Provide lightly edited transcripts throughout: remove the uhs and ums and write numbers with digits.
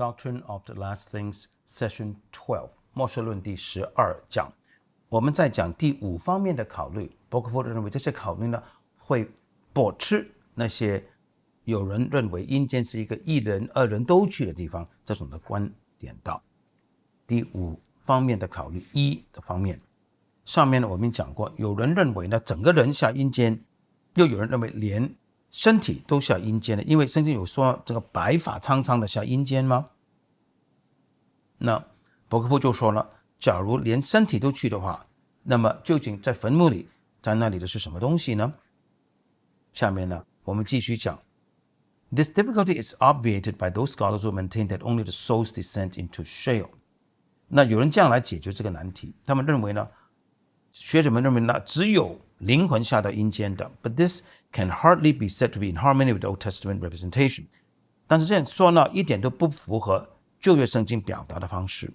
Doctrine of the Last Things Session 12末世论第12讲。我们在讲第5方面的考虑，伯克夫认为这些考虑呢会驳斥那些有人认为阴间是一个一人二人都去的地方这种的观点到。第5方面的考虑一的方面，上面呢我们讲过，有人认为呢整个人下阴间，又有人认为连身体都下阴间的，因为圣经有说这个白发苍苍的下阴间吗？那伯克夫就说了，假如连身体都去的话，那么究竟在坟墓里在那里的是什么东西呢？下面呢我们继续讲。This difficulty is obviated by those scholars who maintain that only the souls descend into Sheol。 那有人这样来解决这个难题，他们认为呢，学者们认为呢，只有灵魂下到阴间的 ，but this can hardly be said to be in harmony with the Old Testament representation。 但是这样说呢，一点都不符合旧约圣经表达的方式。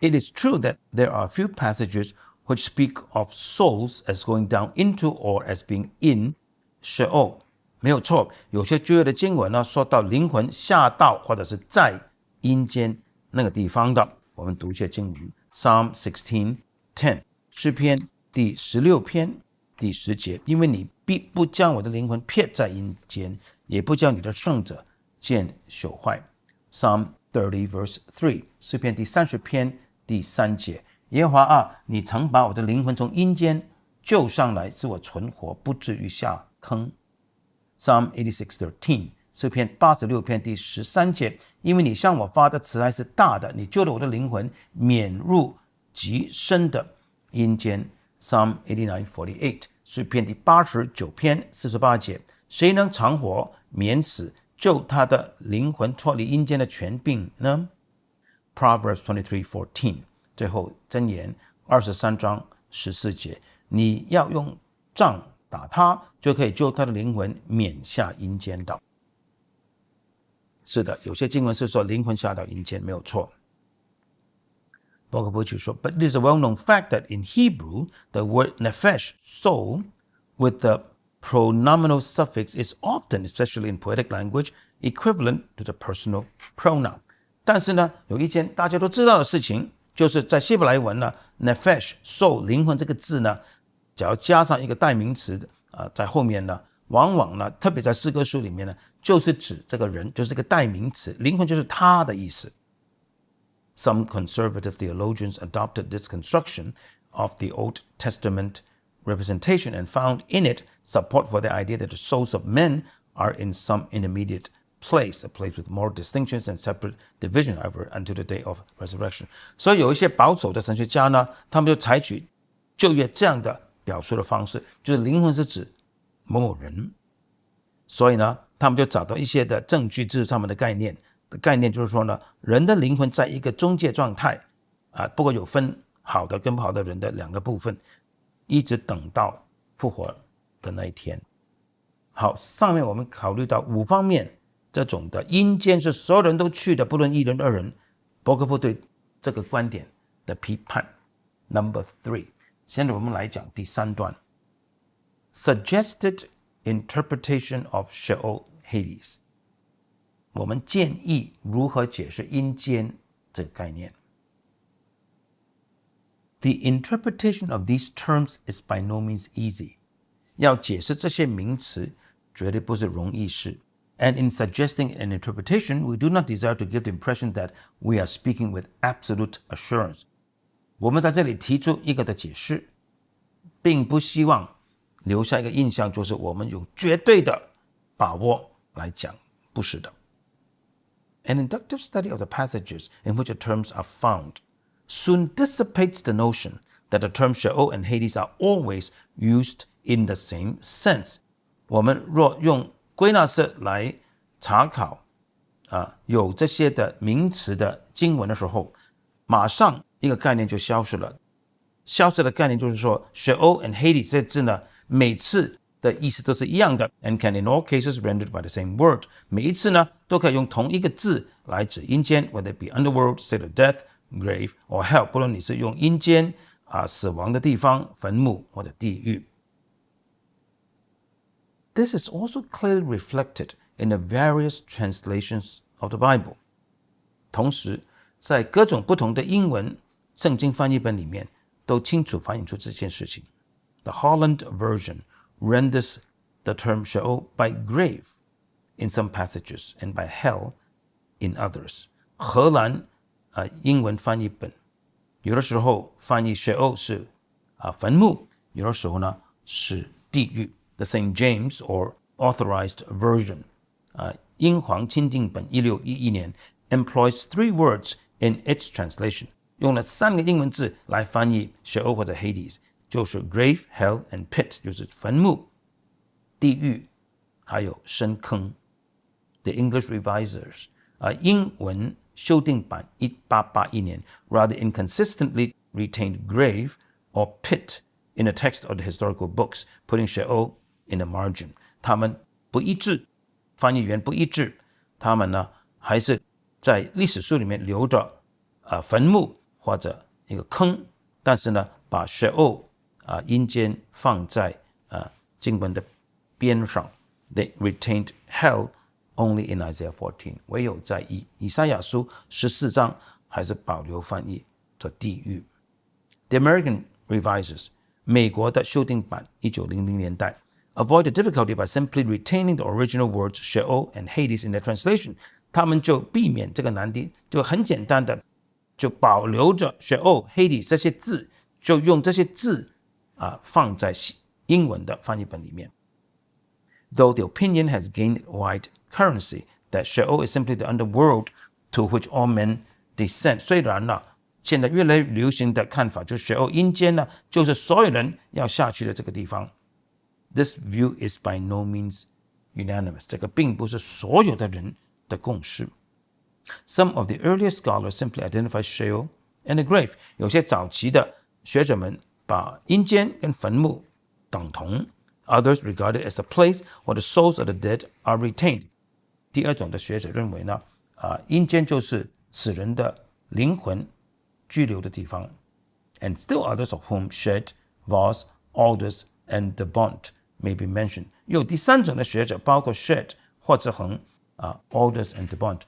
It is true that there are a few passages which speak of souls as going down into or as being in Sheol。 没有错，有些旧约的经文呢，说到灵魂下到或者是在阴间那个地方的。我们读一些经文 ，Psalm 16:10， 诗篇第16篇第10节，因为你必不将我的灵魂撇在阴间，也不将你的圣者见朽坏。Psalm 30:3， 诗篇第30篇第3节，耶和华啊，你曾把我的灵魂从阴间救上来，使我存活，不至于下坑。Psalm 86:13， 诗篇86篇第13节，因为你向我发的慈爱是大的，你救了我的灵魂，免入极深的阴间。Psalm 89:48， 诗篇第89篇48节，谁能长活免死，救他的灵魂脱离阴间的权柄呢？ Proverbs 23:14， 最后箴言23章14节，你要用杖打他，就可以救他的灵魂免下阴间道。是的，有些经文是说灵魂下到阴间，没有错。伯克夫就说 ，But it is a well-known fact that in Hebrew, the word nephesh, soul, with the pronominal suffix is often, especially in poetic language, equivalent to the personal pronoun。 但是呢，有一件大家都知道的事情，就是在希伯来文呢 ，nephesh, soul, 灵魂这个字呢，只要加上一个代名词在后面呢，往往呢，特别在诗歌书里面呢，就是指这个人，就是这个代名词，灵魂就是他的意思。Some conservative theologians adopted this construction of the Old Testament representation and found in it support for the idea that the souls of men are in some intermediate place, a place with more distinctions and separate division ever until the day of resurrection。 所以有一些保守的神学家呢，他们就采取旧约这样的表述的方式，就是灵魂是指某某人，所以呢，他们就找到一些的证据支持他们的概念。概念就是说呢，人的灵魂在一个中介状态不过有分好的跟不好的人的2个部分，一直等到复活的那一天。好，上面我们考虑到5方面，这种的阴间是所有人都去的，不论一人二人。伯克夫对这个观点的批判。Number 3， 现在我们来讲第3段 ，Suggested interpretation of Sheol Hades。我们建议如何解释阴间这个概念。The interpretation of these terms is by no means easy。 要解释这些名词绝对不是容易事。And in suggesting an interpretation, we do not desire to give the impression that we are speaking with absolute assurance。 我们在这里提出一个的解释，并不希望留下一个印象，就是我们有绝对的把握来讲，不是的。An inductive study of the passages in which the terms are found soon dissipates the notion that the terms Sheol and Hades are always used in the same sense。 我们若用归纳式来查考有这些的名词的经文的时候，马上一个概念就消失了。消失的概念就是说 Sheol and Hades 这字呢，每次的意思都是一样的 and can in all cases rendered by the same word。 每一次呢，都可以用同一个字来指阴间 whether it be underworld, state of death, grave or hell。 不论你是用阴间死亡的地方、坟墓或者地狱。This is also clearly reflected in the various translations of the Bible。 同时在各种不同的英文圣经翻译本里面都清楚反映出这件事情。 The Holland version renders the term Sheol by grave in some passages and by hell in others。 荷兰英文翻译本有的时候翻译 Sheol 是坟墓，有的时候呢是地狱。 The St. James or Authorized Version 英皇钦定本1611年 employs 3 words in its translation， 用了3个英文字来翻译 Sheol 或者 Hades， 就是 grave, hell and pit， 就是坟墓、地狱还有深坑。 The English Revisers 英文修订版1881年 rather inconsistently retained grave or pit in the text of the historical books, putting Sheol in the margin。 他们不一致，翻译员不一致，他们呢还是在历史书里面留着坟墓或者一个坑，但是呢把 Sheol 阴间放在经文的边上。 They retained hell only in Isaiah 14， 唯有在以赛亚书14章还是保留翻译做地狱。 The American Revisers 美国的修订版1900年代 avoid the difficulty by simply retaining the original words Sheol and Hades in their translation。 他们就避免这个难题，就很简单的就保留着 Sheol, Hades 这些字，就用这些字放在英文的翻译本里面。 Though the opinion has gained wide currency that Sheol is simply the underworld to which all men descend， 虽然呢现在越来越流行的看法就是 Sheol 阴间呢就是所有人要下去的这个地方。 This view is by no means unanimous， 这个并不是所有的人的共识。 Some of the earlier scholars simply identify Sheol and the grave， 有些早期的学者们把阴间跟坟墓等同。 Others regard it as a place where the souls of the dead are retained。 第二种的学者认为呢阴间就是死人的灵魂居留的地方。 And still others of whom Shed, Voss, Aldous and the Bont may be mentioned。 有第三种的学者包括 Shed 或者恒Aldous and the Bont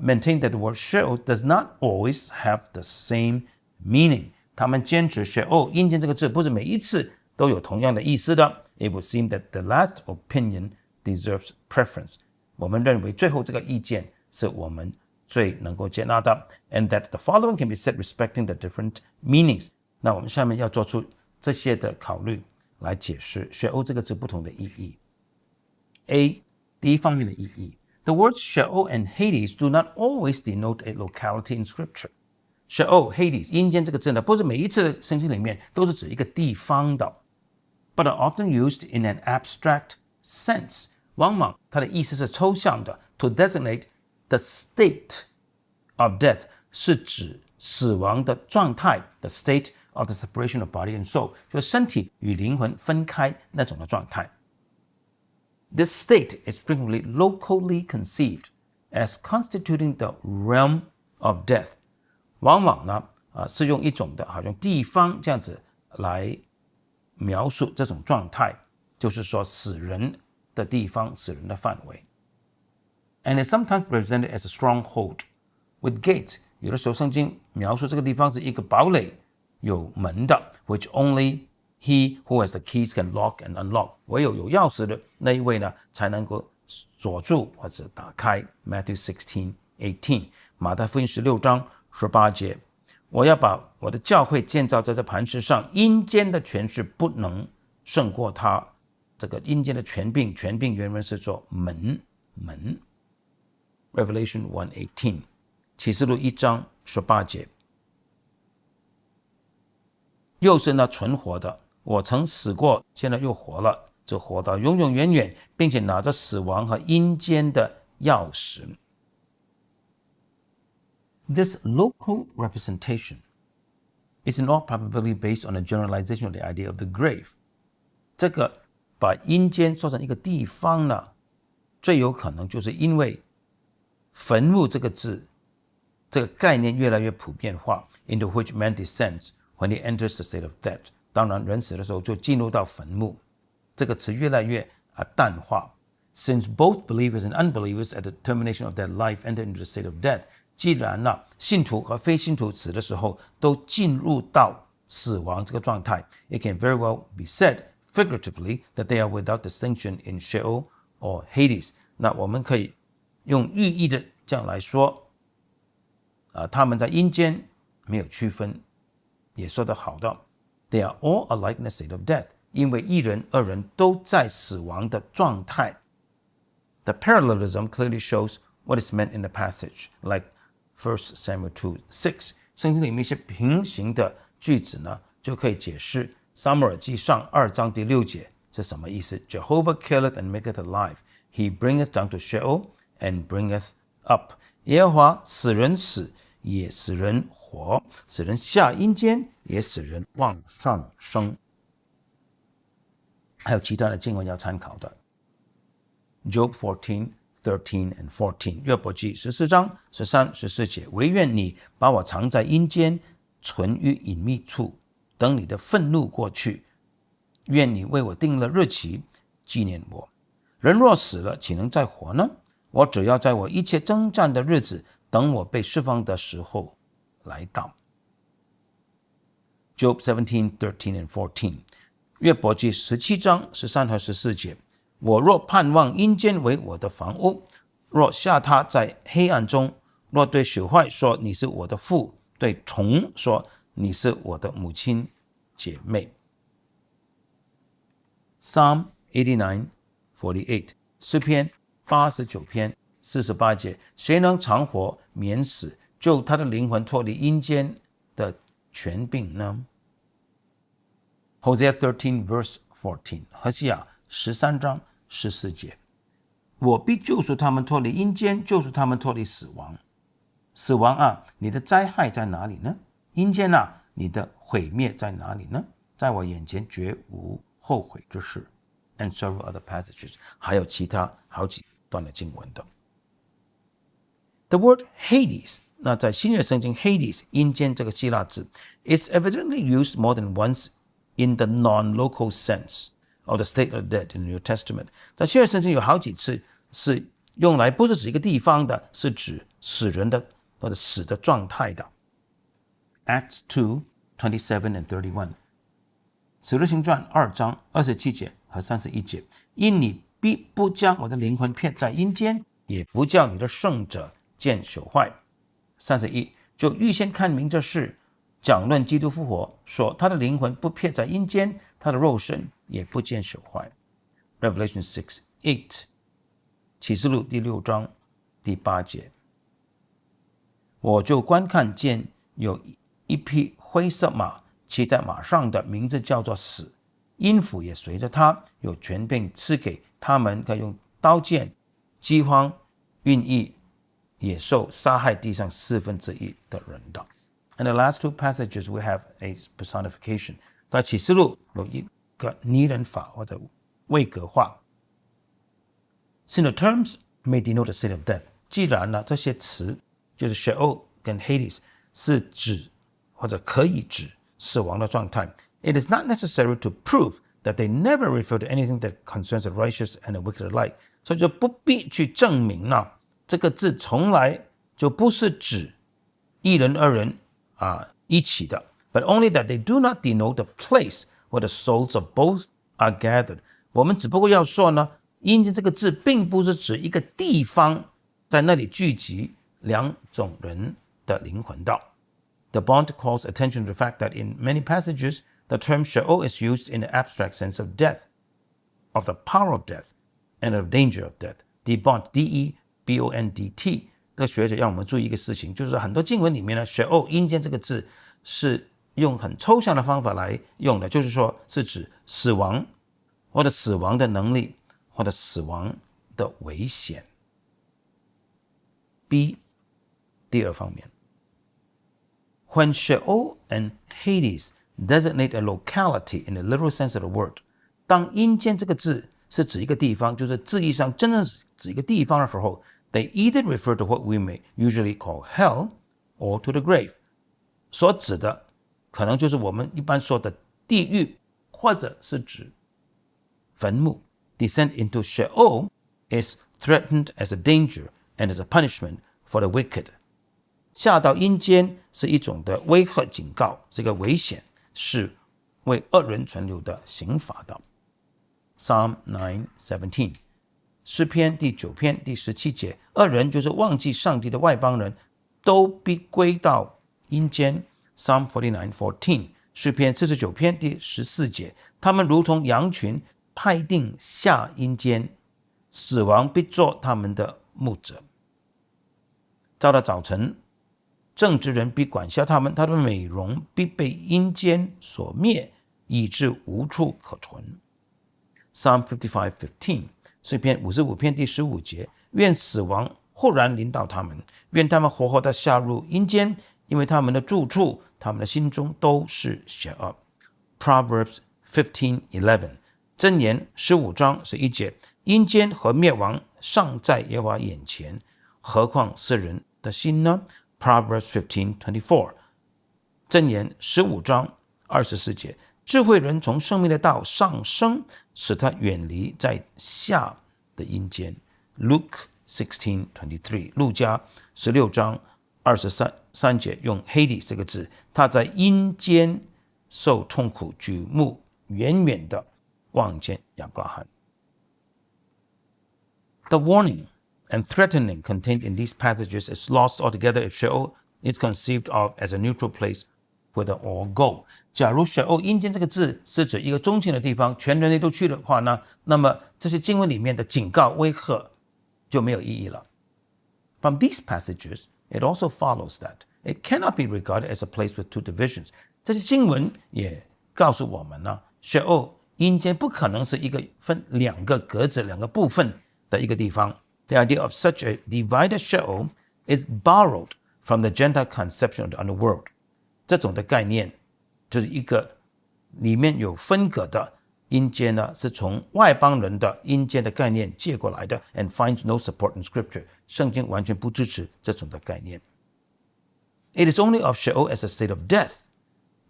maintain that the word Sheol does not always have the same meaning。 他们坚持 Sheol 阴间这个字不是每一次都有同样的意思的。 It would seem that the last opinion deserves preference。 我们认为最后这个意见是我们最能够接纳的。 And that the following can be said respecting the different meanings。 那我们下面要做出这些的考虑来解释 Sheol 这个字不同的意义。 A. 第一方面的意义。 The words Sheol and Hades do not always denote a locality in Scripture。 Sheol, Hades 阴间这个字呢不是每一次圣经里面都是指一个地方的， but are often used in an abstract sense。 往往它的意思是抽象的。 To designate the state of death 是指死亡的状态， the state of the separation of body and soul 就是身体与灵魂分开那种的状态。 This state is frequently locally conceived as constituting the realm of death。 往往呢是用一种的好像地方这样子来描述这种状态，就是说死人的地方，死人的范围。 And is sometimes represented as a stronghold with gates。 有的时候圣经描述这个地方是一个堡垒，有门的 which only he who has the keys can lock and unlock。 唯有有钥匙的那一位呢才能够锁住或者打开。 Matthew 16:18， 马太福音16章18节，我要把我的教会建造在这磐石上，阴间的权势不能胜过他。这个阴间的权柄原文是做门。 Revelation 1:18， 启示录1章18节，又是那存活的，我曾死过，现在又活了，就活到永永远远，并且拿着死亡和阴间的钥匙。 This local representation is in all probability based on a generalization of the idea of the grave。 这个把阴间说成一个地方呢，最有可能就是因为坟墓这个字，这个概念越来越普遍化 ，into which man descends when he enters the state of death。 当然，人死的时候就进入到坟墓，这个词越来越淡化。Since both believers and unbelievers at the termination of their life enter into the state of death, 既然信徒和非信徒死的时候都进入到死亡这个状态 it can very well be said figuratively that they are without distinction in Sheol or Hades. 那我们可以用寓意的这样来说，他们在阴间没有区分，也说得好的 they are all alike in the state of death, 因为一人二人都在死亡的状态。The parallelism clearly shows what is meant in the passage, like 1 Samuel 2:6. 圣经里面一些平行的句子呢，就可以解释撒母耳记上2章第6节是什么意思。Jehovah killeth and maketh alive. He bringeth down to Sheol and bringeth up. 耶和华使人死，也使人活，使人下阴间，也使人往上升。还有其他的经文要参考的。Job 14:13 and 14. 约伯记14章13、14节。惟愿你把我藏在阴间，存于隐秘处，等你的愤怒过去。愿你为我定了日期，纪念我。人若死了，岂能再活呢？我只要在我一切征战的日子，等我被释放的时候来到。Job 17:13 and 14. 约伯记17章13和14节。我若盼望阴间为我的房屋，若下榻在黑暗中，若对朽坏说你是我的父，对虫说你是我的母亲姐妹。Psalm 89:48. 诗篇89篇48节。谁能长活免死，救他的灵魂脱离阴间的权柄呢？ Hosea 13:14. 何西阿13章14节。我必救赎他们脱离阴间，救赎他们脱离死亡。死亡啊，你的灾害在哪里呢？阴间啊，你的毁灭在哪里呢？在我眼前绝无后悔之事。And several other passages. 还有其他好几段的经文的。The word Hades, 那在新约圣经 Hades 阴间这个希腊字 is evidently used more than once in the non-local sense of the state of the dead in the New Testament. 在新约圣经有好几次是用来不是指一个地方的，是指死人的或者死的状态的。Acts 2:27 and 31. 使徒行传2章27节和31节。因你必不将我的灵魂撇在阴间，也不叫你的圣者见朽坏。31. 就预先看明这事，讲论基督复活，说他的灵魂不撇在阴间，他的肉身也不见朽坏。Revelation 6:8. 启示录第6章第8节。我就观看见有一匹灰色马，骑在马上的名字叫做死，阴府也随着他，有权柄赐给他们，可以用刀剑、饥荒、瘟疫、野兽杀害地上1/4的人的。And the last two passages we have a personification. 在启示录有一个拟人法或者位格化。Since the terms may denote a state of death. 既然呢这些词就是 Sheol 跟 Hades 是指或者可以指死亡的状态 ，it is not necessary to prove that they never refer to anything that concerns the righteous and the wicked alike. 所以就不必去证明呢这个字从来就不是指一人二人一起的 ，but only that they do not denote the place where the souls of both are gathered. 我们只不过要说呢，阴间这个字并不是指一个地方在那里聚集两种人的灵魂的。The Bond calls attention to the fact that in many passages, the term Sheol is used in the abstract sense of death, of the power of death, and of danger of death. The Bond, D-E-B-O-N-D-T. 这个学者让我们注意一个事情，就是很多经文里面呢 ，Sheol 阴间这个字是用很抽象的方法来用的，就是说是指死亡或者死亡的能力或者死亡的危险。B 第二方面 ，When Sheol and Hades designate a locality in the literal sense of the word， 当阴间这个字是指一个地方，就是字义上真正指一个地方的时候 ，they either refer to what we may usually call hell or to the grave。所指的可能就是我们一般说的地狱，或者是指坟墓。Descent into Sheol is threatened as a danger and as a punishment for the wicked. 下到阴间是一种的威吓警告，是一个危险，是为恶人存留的刑罚的。Psalm 9:17， 诗篇第9篇第17节，恶人就是忘记上帝的外邦人，都必归到阴间。Psalm 49:14， 诗篇49篇第14节，他们如同羊群，派定下阴间，死亡必作他们的牧者。到了早晨，正直人必管辖他们，他的美容必被阴间所灭，以致无处可存。Psalm 55:15， 诗篇55篇第15节，愿死亡忽然临到他们，愿他们活活的下入阴间，因为他们的住处，他们的心中都是邪恶。Proverbs 15:11， 箴言15章11节，阴间和灭亡尚在耶和华眼前，何况世人的心呢？ Proverbs 15:24， 箴言15章24节，智慧人从生命的道上升，使他远离在下的阴间。 Luke 16:23， 路加16章23节用 Hades 这个字，他在阴间受痛苦，举目远远的望见亚伯拉罕。The warning and threatening contained in these passages is lost altogether if Sheol is conceived of as a neutral place whither all go. 假如Sheol阴间这个字是指一个中性的地方，全人类都去的话呢，那么这些经文里面的警告威吓就没有意义了。From these passages, it also follows that it cannot be regarded as a place with two divisions. 这些经文也告诉我们呢，Sheol阴间不可能是一个分两个格子、两个部分的一个地方。The idea of such a divided Sheol is borrowed from the Gentile conception of the underworld. 这种的概念就是一个里面有分隔的阴间呢，是从外邦人的阴间的概念借过来的 and finds no support in Scripture. 圣经完全不支持这种的概念。It is only of Sheol as a state of death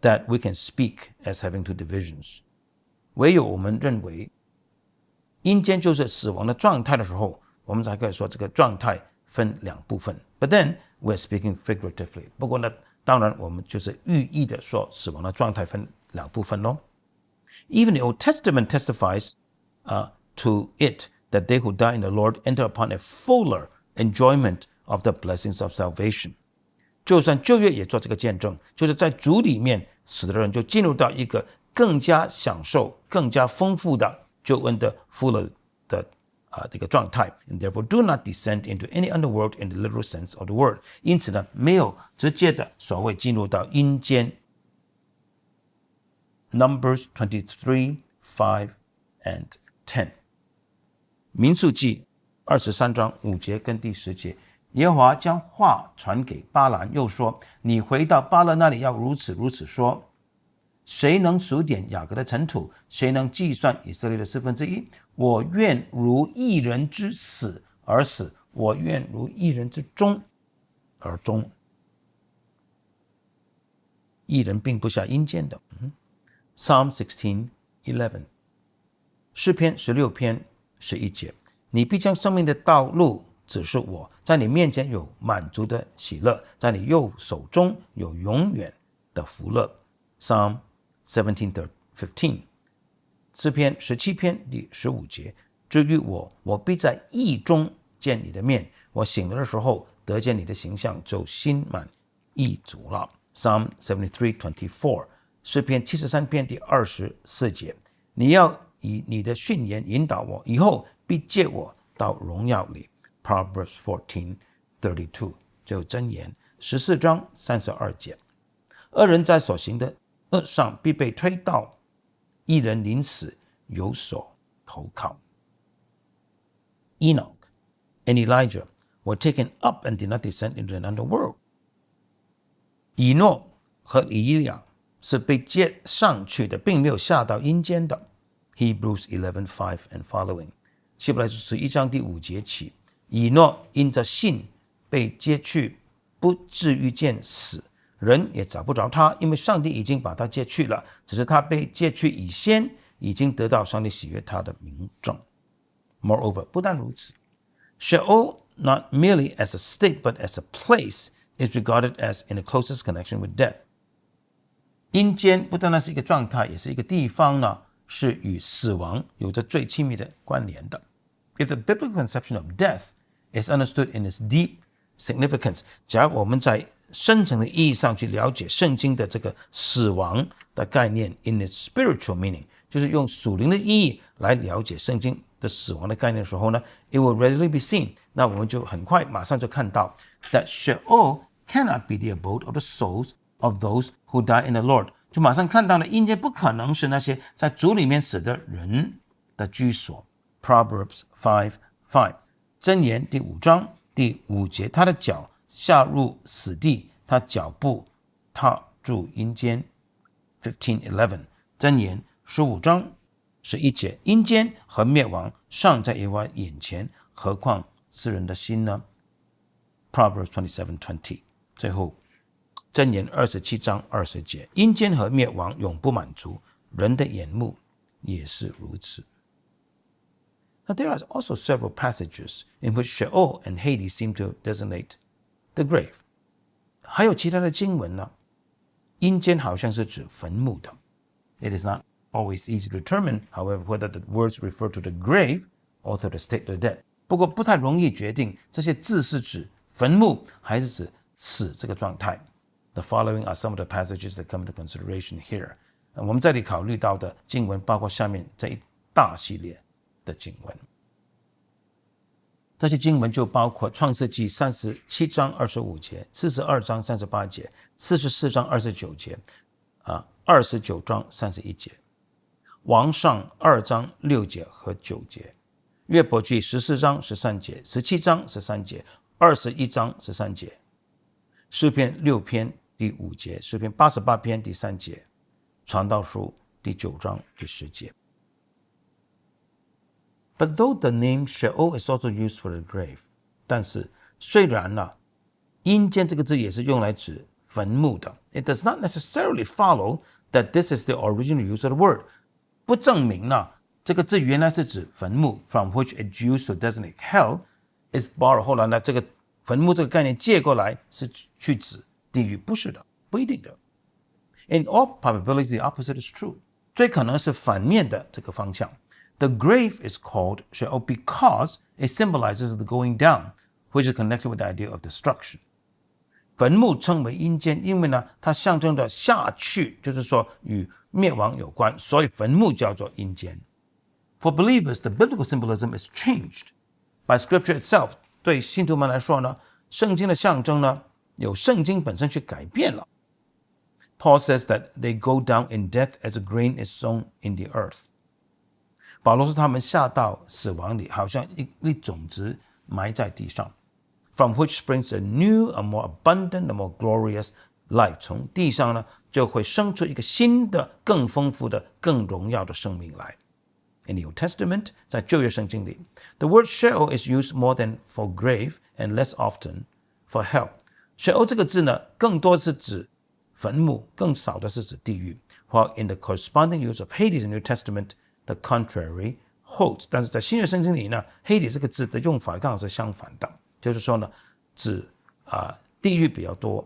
that we can speak as having two divisions. 唯有我们认为阴间就是死亡的状态的时候，我们才可以说这个状态分两部分。But then we're speaking figuratively. 不过呢，当然我们就是寓意的说死亡的状态分两部分咯。Even the Old Testament testifies to it that they who die in the Lord enter upon a fuller enjoyment of the blessings of salvation. 就算旧约也做这个见证，就是在主里面死的人就进入到一个更加享受、更加丰富的救恩的 fuller 的这个状态 and therefore do not descend into any underworld in the literal sense of the word. 因此呢，没有直接的所谓进入到阴间。Numbers 23, 5 and 10. 民数记23章5节跟第10节，耶和华将话传给巴兰，又说：你回到巴勒那里，要如此如此说。谁能数点雅各的尘土？谁能计算以色列的1/4？我愿如一人之死而死，我愿如一人之终而终。一人并不下阴间的。Psalm 16:11， 诗篇16篇11节，你必将生命的道路指示我，在你面前有满足的喜乐，在你右手中有永远的福乐。Psalm 17:15， 诗篇17篇第15节，至于我，我必在义中见你的面，我醒了的时候得见你的形象，就心满意足了。Psalm 73:24， 诗篇73篇第24节，你要以你的训言引导我，以后必借我到荣耀里。Proverbs 14:32， 就箴言14章32节，恶人在所行的恶上必被推到，一人临死有所投靠。Enoch and Elijah were taken up and did not descend into an underworld. 以诺和以利亚是被接上去的，并没有下到阴间的。Hebrews 11:5 and following， 希伯来书11章第5节起，以诺因着信被接去，不至于见死，人也找不着他，因为上帝已经把他接去了，只是他被接去以先已经得到上帝喜悦他的明证。Moreover, 不但如此 Sheol not merely as a state but as a place is regarded as in the closest connection with death. 阴间不单单是一个状态，也是一个地方呢，是与死亡有着最亲密的关联的。If the biblical conception of death is understood in its deep significance, 假如我们在深层的意义上去了解圣经的这个死亡的概念 in its spiritual meaning, 就是用属灵的意义来了解圣经的死亡的概念的时候呢 it will readily be seen, 那我们就很快马上就看到 that Sheol cannot be the abode of the souls of those who die in the Lord. 就马上看到了阴间不可能是那些在主里面死的人的居所。Proverbs 5:5 箴言第5章第5节，他的脚下入死地，他脚步踏入阴间。15:11 箴言15章11节，阴间和灭亡尚在耶和华眼前，何况世人的心呢？ Proverbs 27:20 最后箴言27章20节，阴间和灭亡永不满足，人的眼目也是如此。Now, there are also several passages in which Sheol and Hades seem to designate the grave. 还有其他的经文呢，阴间好像是指坟墓的。It is not always easy to determine, however, whether the words refer to the grave or to the state of the dead. 不过不太容易决定这些字是指坟墓还是指死这个状态。The following are some of the passages that come into consideration here. 我们这里考虑到的经文包括下面这一大系列的经文。这些经文就包括创世纪37章25节、42章38节、44章29节、29章31节、王上2章6节和9节、约伯记14章13节、17章13节、21章13节、诗篇6篇第5节、诗篇88篇第3节、传道书第9章第10节。But though the name Sheol is also used for the grave, 但是虽然呢，阴间这个字也是用来指坟墓的 ，it does not necessarily follow that this is the original use of the word. 不证明呢，这个字原来是指坟墓 ，from which it's used to designate hell is borrowed. 后来呢，这个坟墓这个概念借过来是去指地狱，不是的，不一定的。In all probability, the opposite is true. 最可能是反面的这个方向。The grave is called Sheol because it symbolizes the going down, which is connected with the idea of destruction. 坟墓称为阴间，因为呢，它象征着下去，就是说与灭亡有关，所以坟墓叫做阴间。For believers, the biblical symbolism is changed by Scripture itself. 对信徒们来说呢，圣经的象征呢，由圣经本身去改变了。Paul says that they go down in death as a grain is sown in the earth. 保罗说他们下到死亡里，好像一粒种子埋在地上 ，from which springs a new, a more abundant, a more glorious life. 从地上呢，就会生出一个新的、更丰富的、更荣耀的生命来。In the Old Testament, 在旧约圣经里 ，the word Sheol is used more than for grave and less often for hell. Sheol 这个字呢，更多是指坟墓，更少的是指地狱。While in the corresponding use of Hades in the New Testament,The contrary holds. 但是在新约圣经里呢，黑底这个字的用法刚好是相反的，就是说呢，指地狱比较多，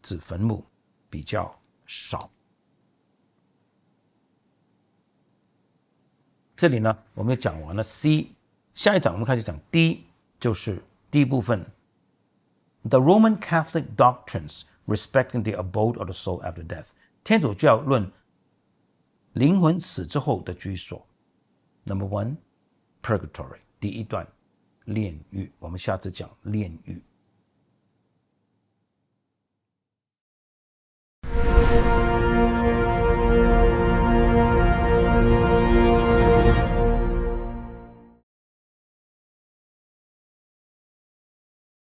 指坟墓比较少。这里呢，我们就讲完了 C， 下一章我们开始讲 D， 就是第一部分。The Roman Catholic doctrines respecting the abode of the soul after death. 天主教论灵魂死之后的居所。Number 1, purgatory. 第一段，炼狱。我们下次讲炼狱。